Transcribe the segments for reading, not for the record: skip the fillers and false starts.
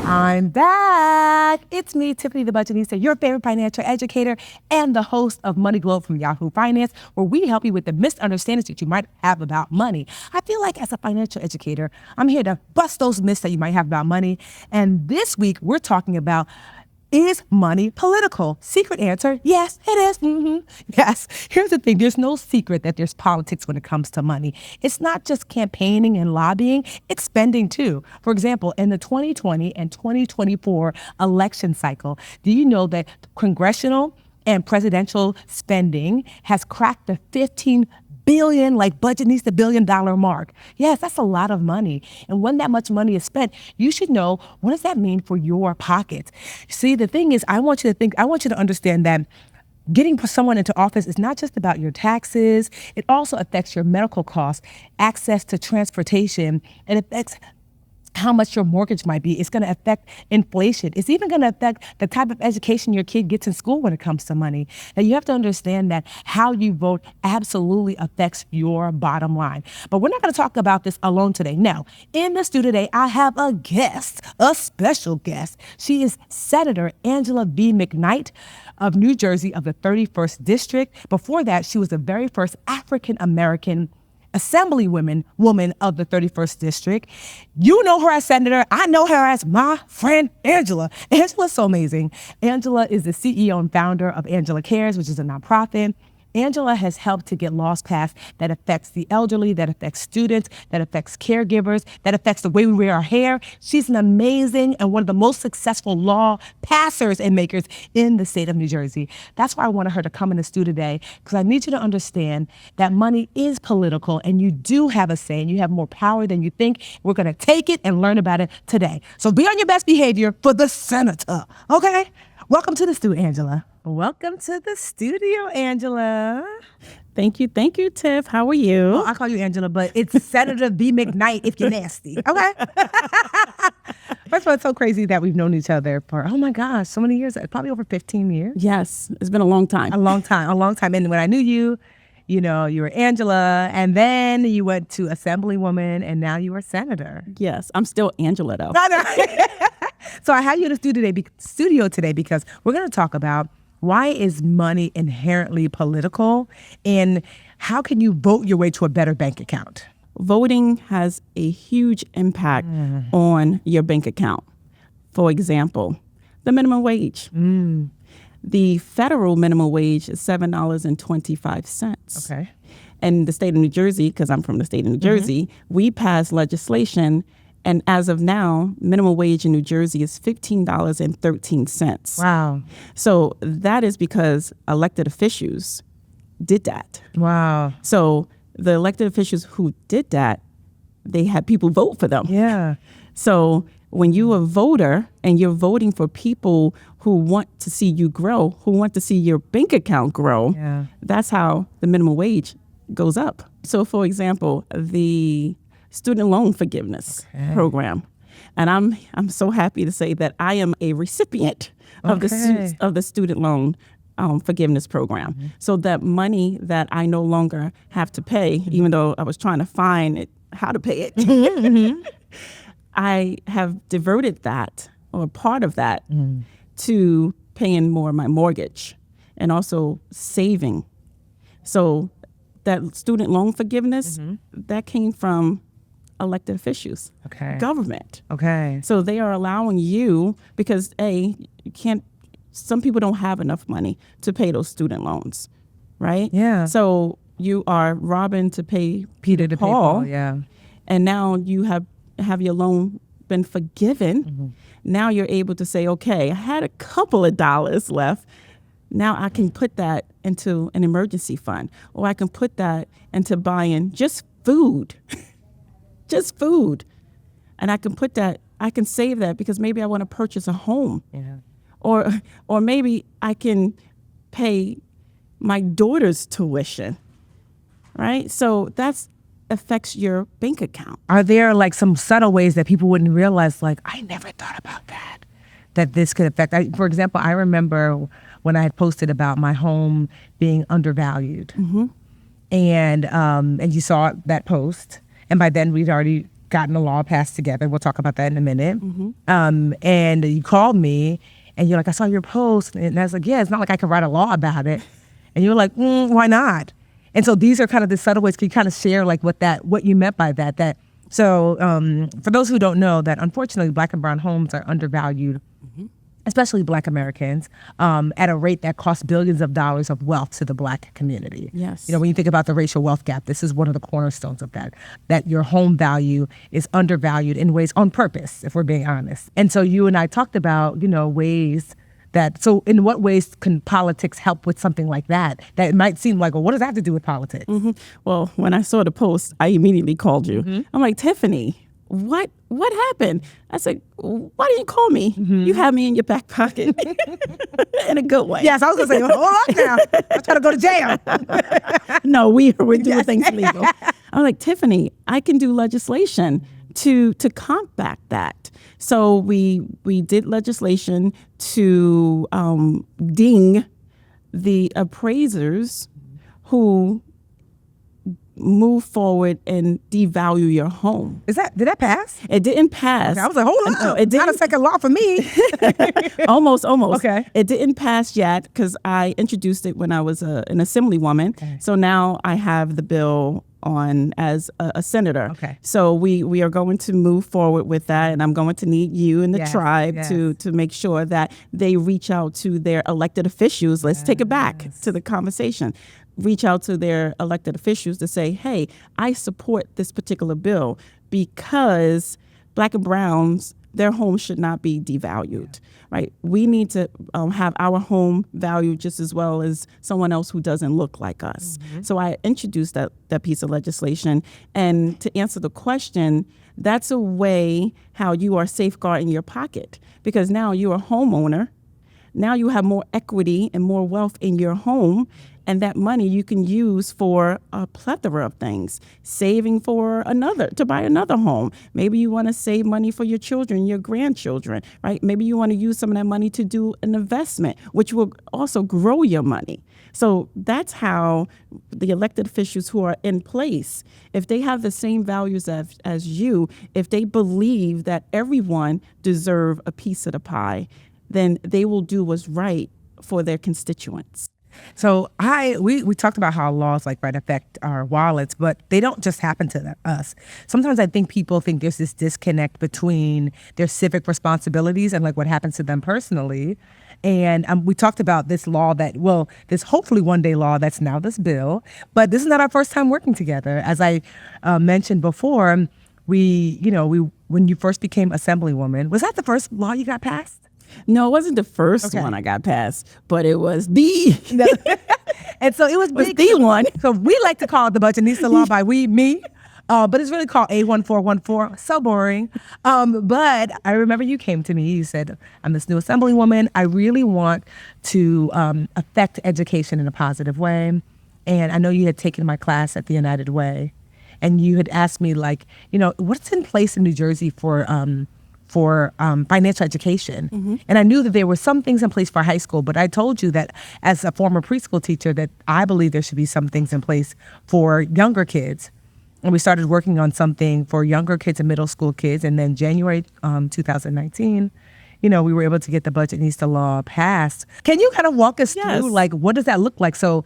I'm back. It's me, Tiffany the Budgetnista, your favorite financial educator and the host of Money Globe from Yahoo Finance, where we help you with the misunderstandings that you might have about money. I feel like as a financial educator, I'm here to bust those myths that you might have about money. And this week, we're talking about, is money political? Secret answer, yes, it is. Yes. Here's the thing. There's no secret that there's politics when it comes to money. It's not just campaigning and lobbying, it's spending too. For example, in the 2020 and 2024 election cycle, do you know that congressional and presidential spending has cracked the $15 billion, like Budgetnista $1 billion mark? Yes, that's a lot of money. And when that much money is spent, you should know, what does that mean for your pocket? See, the thing is, I want you to understand that getting someone into office is not just about your taxes. It also affects your medical costs, access to transportation. It affects how much your mortgage might be. It's going to affect inflation. It's even going to affect the type of education your kid gets in school when it comes to money. Now, you have to understand that how you vote absolutely affects your bottom line. But we're not going to talk about this alone today. No, in the studio today, I have a guest, a special guest. She is Senator Angela V. McKnight of New Jersey of the 31st District. Before that, she was the very first African-American Assemblywoman of the 31st District. You know her as Senator. I know her as my friend Angela. Angela's so amazing. Angela is the CEO and founder of Angela Cares, which is a nonprofit. Angela has helped to get laws passed that affects the elderly, that affects students, that affects caregivers, that affects the way we wear our hair. She's an amazing and one of the most successful law passers and makers in the state of New Jersey. That's why I wanted her to come in the studio today, because I need you to understand that money is political and you do have a say and you have more power than you think. We're going to take it and learn about it today. So be on your best behavior for the senator, okay? Welcome to the studio, Angela. Welcome to the studio, Angela. Thank you, Tiff. How are you? Oh, I call you Angela, but it's Senator V. McKnight if you're nasty. Okay. First of all, it's so crazy that we've known each other for, oh my gosh, so many years, probably over 15 years. Yes, it's been a long time. A long time. And when I knew you, you know, you were Angela, and then you went to Assemblywoman, and now you are Senator. Yes, I'm still Angela, though. So I have you in the studio today because we're going to talk about why is money inherently political, and how can you vote your way to a better bank account? Voting has a huge impact on your bank account. For example, the minimum wage. The federal minimum wage is $7.25. Okay. And the state of New Jersey, because I'm from the state of New Jersey, we passed legislation, and as of now, minimum wage in New Jersey is $15.13. Wow. So that is because elected officials did that. Wow. So the elected officials who did that, they had people vote for them. Yeah. So when you're a voter and you're voting for people who want to see you grow, who want to see your bank account grow, that's how the minimum wage goes up. So for example, the student loan forgiveness program. And I'm so happy to say that I am a recipient of the student loan forgiveness program. So that money that I no longer have to pay, even though I was trying to find how to pay it, I have diverted that, or part of that, to paying more of my mortgage and also saving. So that student loan forgiveness, that came from elected officials, government. Okay. So they are allowing you, because you can't, some people don't have enough money to pay those student loans, right? Yeah. So you are robbing to pay Peter to Paul, pay Paul, yeah. And now you have your loan been forgiven. Now you're able to say, okay, I had a couple of dollars left. Now I can put that into an emergency fund, or I can put that into buying just food. Just food. And I can save that because maybe I want to purchase a home. Yeah. Or maybe I can pay my daughter's tuition, right? So that affects your bank account. Are there like some subtle ways that people wouldn't realize, like, I never thought about that this could affect? For example, I remember when I had posted about my home being undervalued. And you saw that post. And by then we'd already gotten a law passed together. We'll talk about that in a minute. And you called me and you're like, I saw your post. And I was like, yeah, it's not like I could write a law about it. And you were like, why not? And so these are kind of the subtle ways. Can you kind of share like what you meant by that? So for those who don't know, that unfortunately Black and brown homes are undervalued, especially Black Americans, at a rate that costs billions of dollars of wealth to the Black community. Yes. You know, when you think about the racial wealth gap, this is one of the cornerstones of that your home value is undervalued in ways on purpose, if we're being honest. And so you and I talked about, ways so in what ways can politics help with something like that? That it might seem like, well, what does that have to do with politics? Well, when I saw the post, I immediately called you. I'm like, Tiffany, what happened? I said, why didn't you call me? You have me in your back pocket in a good way. Yes, I was going to say, hold on now. I'm trying to go to jail. No, we're doing things legal. I'm like, Tiffany, I can do legislation to combat that. So we did legislation to ding the appraisers who move forward and devalue your home. Did that pass? It didn't pass. Okay, I was like, hold on. No, it didn't. Not a second law for me. Almost. Okay. It didn't pass yet because I introduced it when I was an assemblywoman. Okay. So now I have the bill on as a senator. Okay. So we are going to move forward with that, and I'm going to need you and the Yes, tribe yes. to make sure that they reach out to their elected officials. Let's take it back to the conversation. Reach out to their elected officials to say, hey, I support this particular bill because Black and browns, their homes should not be devalued, right? We need to have our home valued just as well as someone else who doesn't look like us. So I introduced that piece of legislation. And to answer the question, that's a way how you are safeguarding your pocket, because now you're a homeowner. Now you have more equity and more wealth in your home. And that money you can use for a plethora of things, saving to buy another home. Maybe you want to save money for your children, your grandchildren, right? Maybe you want to use some of that money to do an investment, which will also grow your money. So that's how the elected officials who are in place, if they have the same values as you, if they believe that everyone deserves a piece of the pie, then they will do what's right for their constituents. So we talked about how laws affect our wallets, but they don't just happen to us. Sometimes I think people think there's this disconnect between their civic responsibilities and what happens to them personally. And we talked about this law this hopefully one day law that's now this bill, but this is not our first time working together. As I mentioned before, when you first became Assemblywoman, was that the first law you got passed? No, it wasn't the first one I got passed, but it was the and so it was big. the one. So we like to call it the Budgetnista law by me. But it's really called A1414. So boring. But I remember you came to me. You said, I'm this new Assemblywoman. I really want to affect education in a positive way. And I know you had taken my class at the United Way. And you had asked me, what's in place in New Jersey for financial education. And I knew that there were some things in place for high school, but I told you that as a former preschool teacher that I believe there should be some things in place for younger kids. And we started working on something for younger kids and middle school kids. And then January 2019, we were able to get the Budgetnista law passed. Can you kind of walk us through, what does that look like? So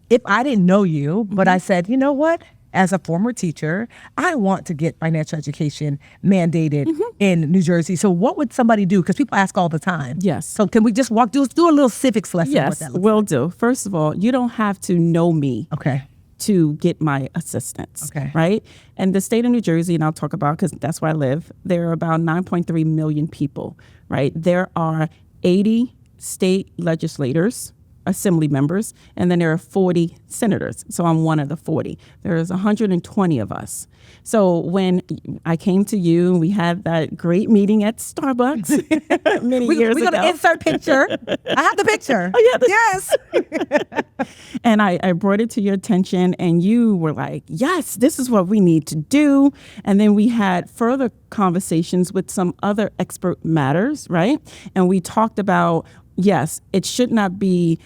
if I didn't know you, but I said, you know what? As a former teacher, I want to get financial education mandated in New Jersey. So what would somebody do? Because people ask all the time. Yes. So can we just do a little civics lesson? Yes, what that looks will do. First of all, you don't have to know me. Okay. To get my assistance, Okay. right? And the state of New Jersey, and I'll talk about because that's where I live, there are about 9.3 million people, right? There are 80 state legislators, assembly members, and then there are 40 senators. So I'm one of the 40. There's 120 of us. So when I came to you, we had that great meeting at Starbucks many years ago. We're going to insert picture. I have the picture. Oh, yeah. Yes. And I brought it to your attention, and you were like, yes, this is what we need to do. And then we had further conversations with some other expert matters, right? And we talked about, yes, it should not be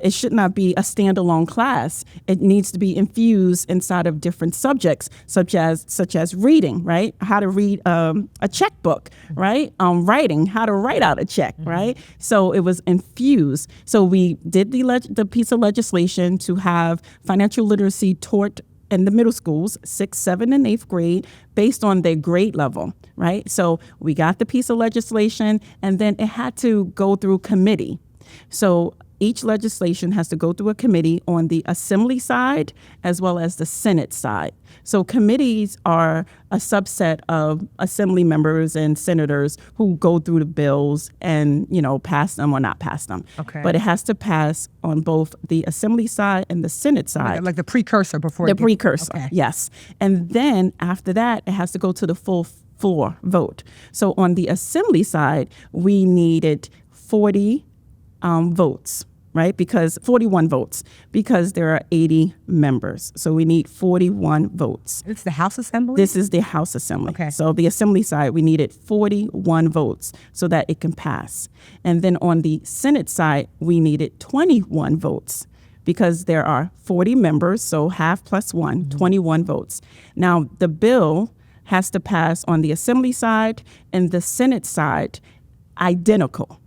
it should not be a standalone class. It needs to be infused inside of different subjects, such as reading, right? How to read a checkbook, right? Writing, how to write out a check, right? So it was infused. So we did the piece of legislation to have financial literacy taught in the middle schools, 6th, 7th, and 8th grade, based on their grade level, right? So we got the piece of legislation, and then it had to go through committee. So each legislation has to go through a committee on the assembly side as well as the Senate side. So committees are a subset of assembly members and senators who go through the bills and, pass them or not pass them. Okay. But it has to pass on both the assembly side and the Senate side. Like the precursor before the precursor, okay. Yes. And then after that, it has to go to the full floor vote. So on the assembly side, we needed 40 votes. Right? Because 41 votes, because there are 80 members. So we need 41 votes. It's the House Assembly? This is the House Assembly. Okay. So the Assembly side, we needed 41 votes so that it can pass. And then on the Senate side, we needed 21 votes because there are 40 members, so half plus one, 21 votes. Now, the bill has to pass on the Assembly side and the Senate side identical.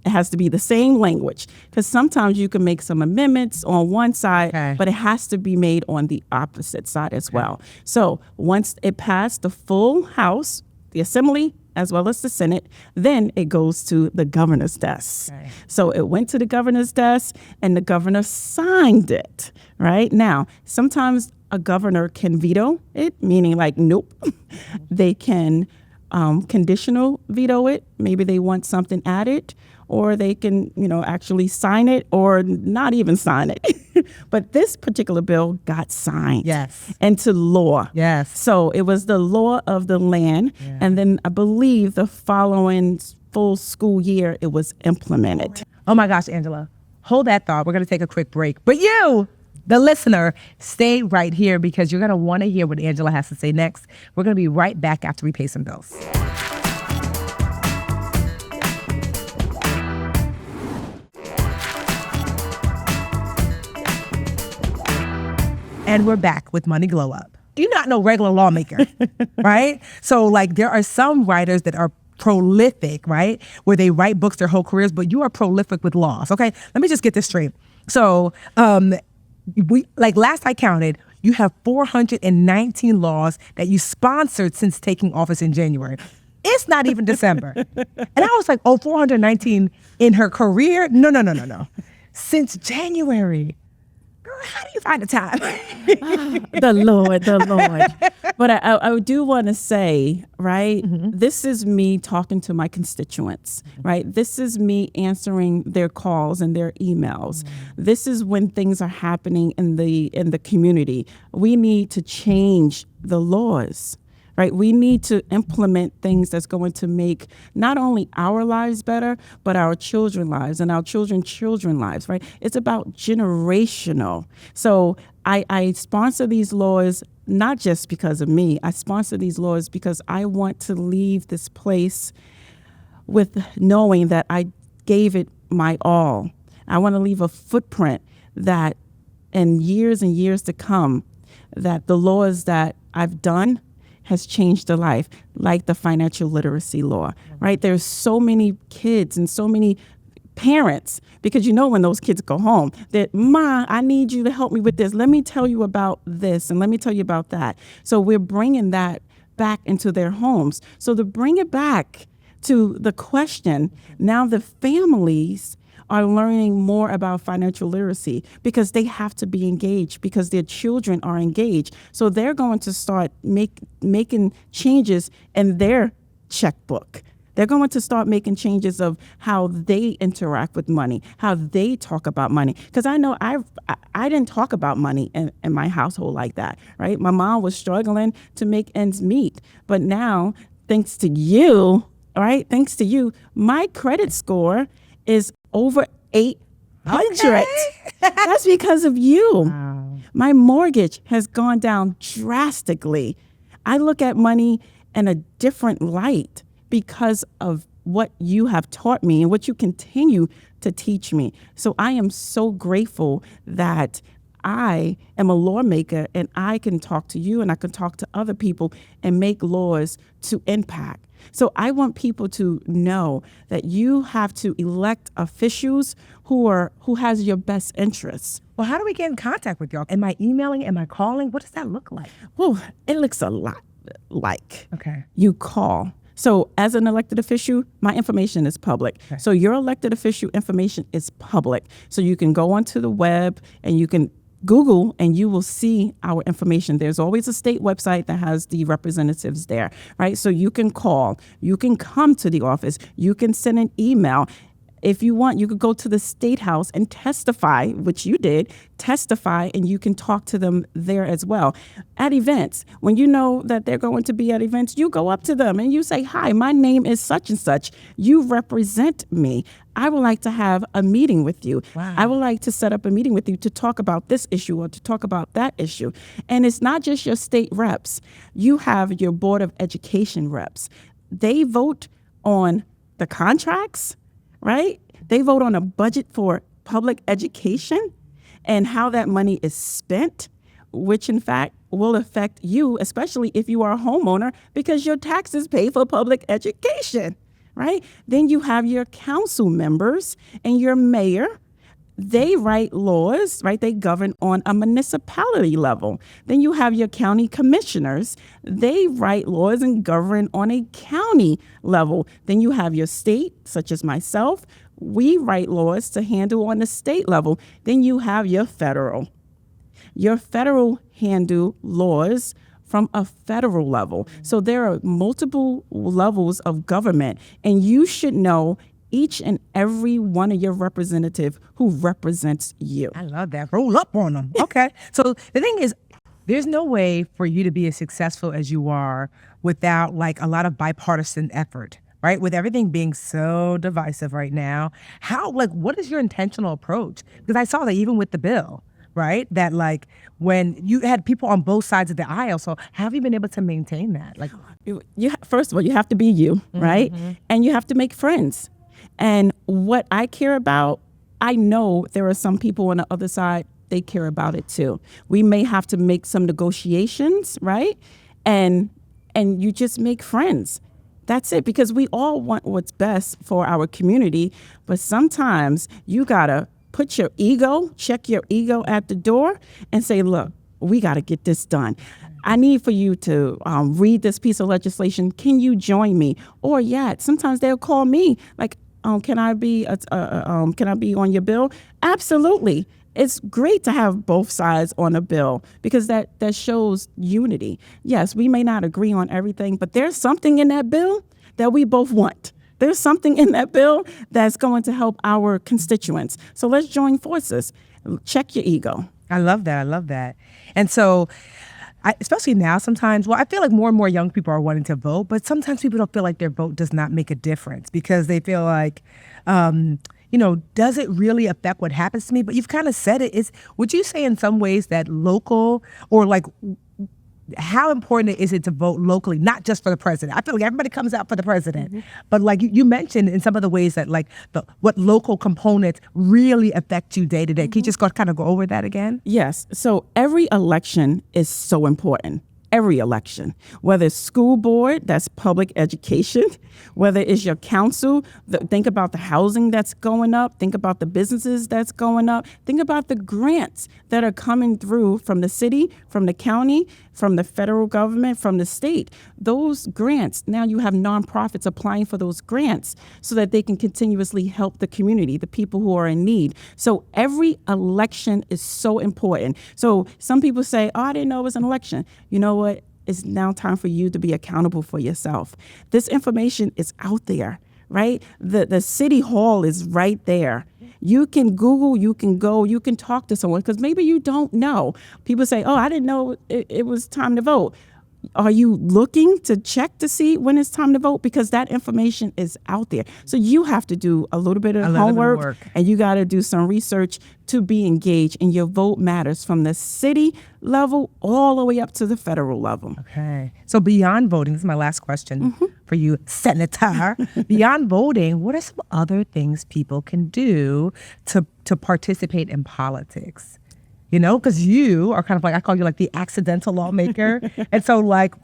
It has to be the same language because sometimes you can make some amendments on one side, but it has to be made on the opposite side as well. So once it passed the full House, the Assembly, as well as the Senate, then it goes to the governor's desk. Okay. So it went to the governor's desk and the governor signed it, right? Now, sometimes a governor can veto it, meaning like, nope. They can conditional veto it. Maybe they want something added, or they can, actually sign it or not even sign it. But this particular bill got signed into law. Yes. So it was the law of the land. Yeah. And then I believe the following full school year, it was implemented. Oh my gosh, Angela, hold that thought. We're going to take a quick break. But you, the listener, stay right here because you're going to want to hear what Angela has to say next. We're going to be right back after we pay some bills. And we're back with Money Glow Up. You're not no regular lawmaker, right? So there are some writers that are prolific, right? Where they write books their whole careers, but you are prolific with laws, okay? Let me just get this straight. So last I counted, you have 419 laws that you sponsored since taking office in January. It's not even December. And I was like, 419 in her career? No. Since January. How do you find the time? The Lord. But I do want to say, right, this is me talking to my constituents, right? This is me answering their calls and their emails. This is when things are happening in the community. We need to change the laws. Right? We need to implement things that's going to make not only our lives better, but our children's lives and our children's lives, right? It's about generational. So I sponsor these laws not just because of me. I sponsor these laws because I want to leave this place with knowing that I gave it my all. I want to leave a footprint that in years and years to come, that the laws that I've done has changed a life, like the financial literacy law, right? There's so many kids and so many parents, because when those kids go home, that, Ma, I need you to help me with this. Let me tell you about this and let me tell you about that. So we're bringing that back into their homes. So to bring it back to the question, now the families are learning more about financial literacy because they have to be engaged because their children are engaged. So they're going to start making changes in their checkbook. They're going to start making changes of how they interact with money, how they talk about money. Because I know I didn't talk about money in my household like that, right? My mom was struggling to make ends meet. But now, thanks to you, right? Thanks to you, my credit score is over 800. Okay. That's because of you. Wow. My mortgage has gone down drastically. I look at money in a different light because of what you have taught me and what you continue to teach me. So I am so grateful that I am a lawmaker and I can talk to you and I can talk to other people and make laws to impact. So I want people to know that you have to elect officials who has your best interests. Well, how do we get in contact with y'all? Am I emailing? Am I calling? What does that look like? Well, it looks a lot like Okay. you call. So as an elected official, my information is public. Okay. So your elected official information is public. So you can go onto the web and you can Google and you will see our information. There's always a state website that has the representatives there, right? So you can call, you can come to the office, you can send an email. If you want, you could go to the State House and testify, which you did, testify, and you can talk to them there as well. At events, when you know that they're going to be at events, you go up to them and you say, hi, my name is such and such. You represent me. I would like to have a meeting with you. Wow. I would like to set up a meeting with you to talk about this issue or to talk about that issue. And it's not just your state reps. You have your Board of Education reps. They vote on the contracts, right? They vote on a budget for public education and how that money is spent, which in fact will affect you, especially if you are a homeowner, because your taxes pay for public education, right? Then you have your council members and your mayor. They write laws, right? They govern on a municipality level. Then you have your county commissioners. They write laws and govern on a county level. Then you have your state, such as myself. We write laws to handle on the state level. Then you have your federal. Your federal handle laws from a federal level. So there are multiple levels of government, and you should know each and every one of your representative who represents you. I love that. Roll up on them. Okay. So the thing is, there's no way for you to be as successful as you are without like a lot of bipartisan effort, right? With everything being so divisive right now, what is your intentional approach? Because I saw that even with the bill, right? That like when you had people on both sides of the aisle. So how have you been able to maintain that? Like, First of all, you have to be you, right? And you have to make friends. And what I care about, I know there are some people on the other side, they care about it too. We may have to make some negotiations, right? And you just make friends. That's it, because we all want what's best for our community. But sometimes you gotta put your ego, check your ego at the door and say, look, we gotta get this done. I need for you to read this piece of legislation. Can you join me? Or sometimes they'll call me like, can I be on your bill? Absolutely. It's great to have both sides on a bill because that shows unity. Yes, we may not agree on everything, but there's something in that bill that we both want. There's something in that bill that's going to help our constituents. So let's join forces. Check your ego. I love that. I love that. And so especially now sometimes, I feel like more and more young people are wanting to vote, but sometimes people don't feel like their vote does not make a difference because they feel like, does it really affect what happens to me? But you've kind of said it. Would you say in some ways that local or like how important is it to vote locally, not just for the president? I feel like everybody comes out for the president, but like you mentioned in some of the ways that like what local components really affect you day to day. Can you just kind of go over that again? Yes. So every election is so important. Every election, whether it's school board, that's public education, whether it's your council, think about the housing that's going up, think about the businesses that's going up, think about the grants that are coming through from the city, from the county, from the federal government, from the state. Those grants, now you have nonprofits applying for those grants so that they can continuously help the community, the people who are in need. So every election is so important. So some people say, I didn't know it was an election. You know what? It's now time for you to be accountable for yourself. This information is out there, right? The city hall is right there. You can Google, you can go, you can talk to someone because maybe you don't know. People say, I didn't know it was time to vote. Are you looking to check to see when it's time to vote? Because that information is out there. So you have to do a little bit of homework, and you got to do some research to be engaged. And your vote matters from the city level all the way up to the federal level. Okay. So beyond voting, this is my last question for you, Senator. Beyond voting, what are some other things people can do to participate in politics? You know, because you are kind of like, I call you like the accidental lawmaker. And so like,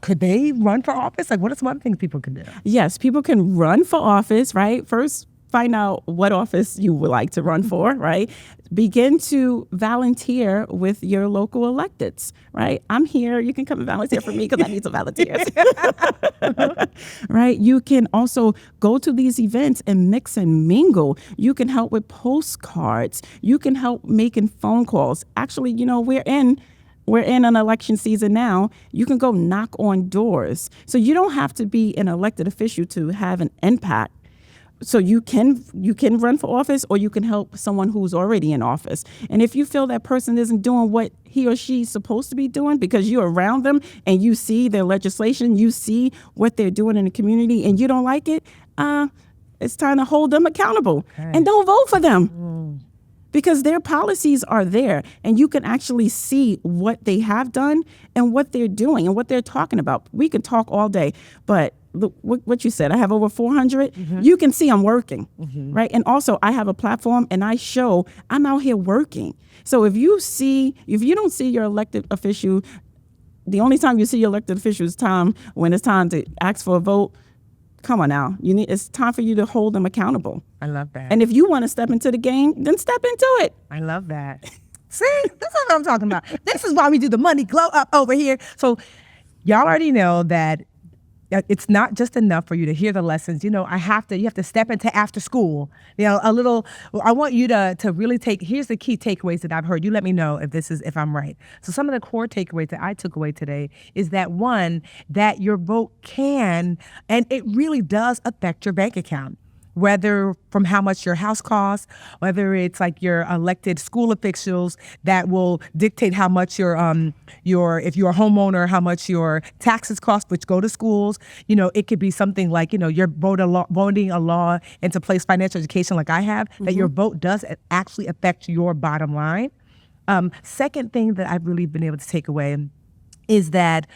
could they run for office? Like, what are some other things people can do? Yes, people can run for office, right? First, find out what office you would like to run for, right? Begin to volunteer with your local electeds, right? I'm here. You can come and volunteer for me because I need some volunteers, right? You can also go to these events and mix and mingle. You can help with postcards. You can help making phone calls. Actually, you know, we're in an election season now. You can go knock on doors. So you don't have to be an elected official to have an impact. So you can run for office, or you can help someone who's already in office. And if you feel that person isn't doing what he or she's supposed to be doing because you're around them and you see their legislation, you see what they're doing in the community, and you don't like it, it's time to hold them accountable. Okay. And don't vote for them. Because their policies are there, and you can actually see what they have done and what they're doing and what they're talking about. We can talk all day, but look, what you said, I have over 400. You can see I'm working, right? And also I have a platform, and I show I'm out here working. So if you don't see your elected official, the only time you see your elected official is when it's time to ask for a vote. Come on now. It's time for you to hold them accountable. I love that. And if you want to step into the game, then step into it. I love that. See, this is what I'm talking about. This is why we do the money glow up over here. So y'all already know that it's not just enough for you to hear the lessons. You know, you have to step into after school. You know, I want you to really here's the key takeaways that I've heard. You let me know if I'm right. So some of the core takeaways that I took away today is that, one, that your vote can, and it really does affect your bank account. Whether from how much your house costs, whether it's like your elected school officials that will dictate how much if you're a homeowner, how much your taxes cost, which go to schools. You know, it could be something like, you know, you're voting a law into place, financial education like I have, that your vote does actually affect your bottom line. Second thing that I've really been able to take away is that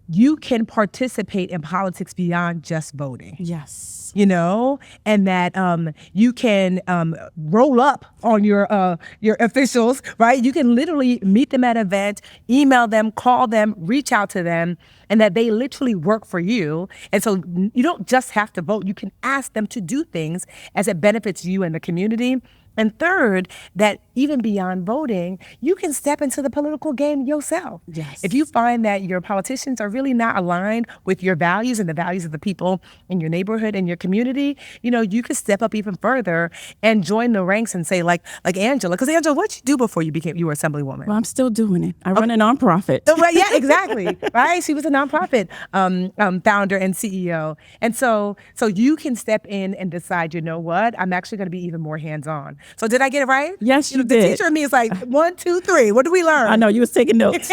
you can participate in politics beyond just voting. Yes. You know, and that you can roll up on your officials, right? You can literally meet them at an event, email them, call them, reach out to them, and that they literally work for you. And so you don't just have to vote. You can ask them to do things as it benefits you and the community. And third, that even beyond voting, you can step into the political game yourself. Yes. If you find that your politicians are really not aligned with your values and the values of the people in your neighborhood and your community, you know, you could step up even further and join the ranks and say, like Angela, because Angela, what'd you do before you were Assemblywoman? Well, I'm still doing it. I run a nonprofit. Well, yeah, exactly. Right? She was a nonprofit founder and CEO. And so you can step in and decide, you know what, I'm actually going to be even more hands-on. So did I get it right? Yes, you did. The teacher in me is like, 1, 2, 3. What did we learn? I know, you was taking notes.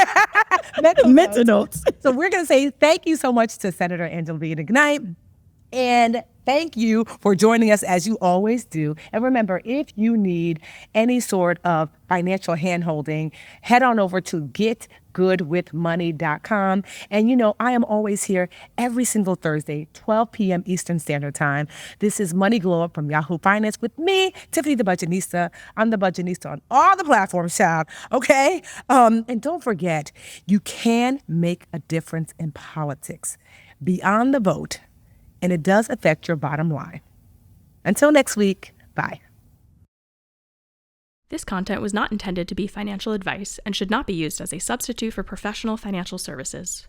Mental notes. So we're going to say thank you so much to Senator Angela V. McKnight. And thank you for joining us as you always do. And remember, if you need any sort of financial handholding, head on over to getgoodwithmoney.com. And you know, I am always here every single Thursday, 12 p.m. Eastern Standard Time. This is Money Glow Up from Yahoo Finance with me, Tiffany the Budgetnista. I'm the Budgetnista on all the platforms, child. Okay? And don't forget, you can make a difference in politics beyond the vote. And it does affect your bottom line. Until next week, bye. This content was not intended to be financial advice and should not be used as a substitute for professional financial services.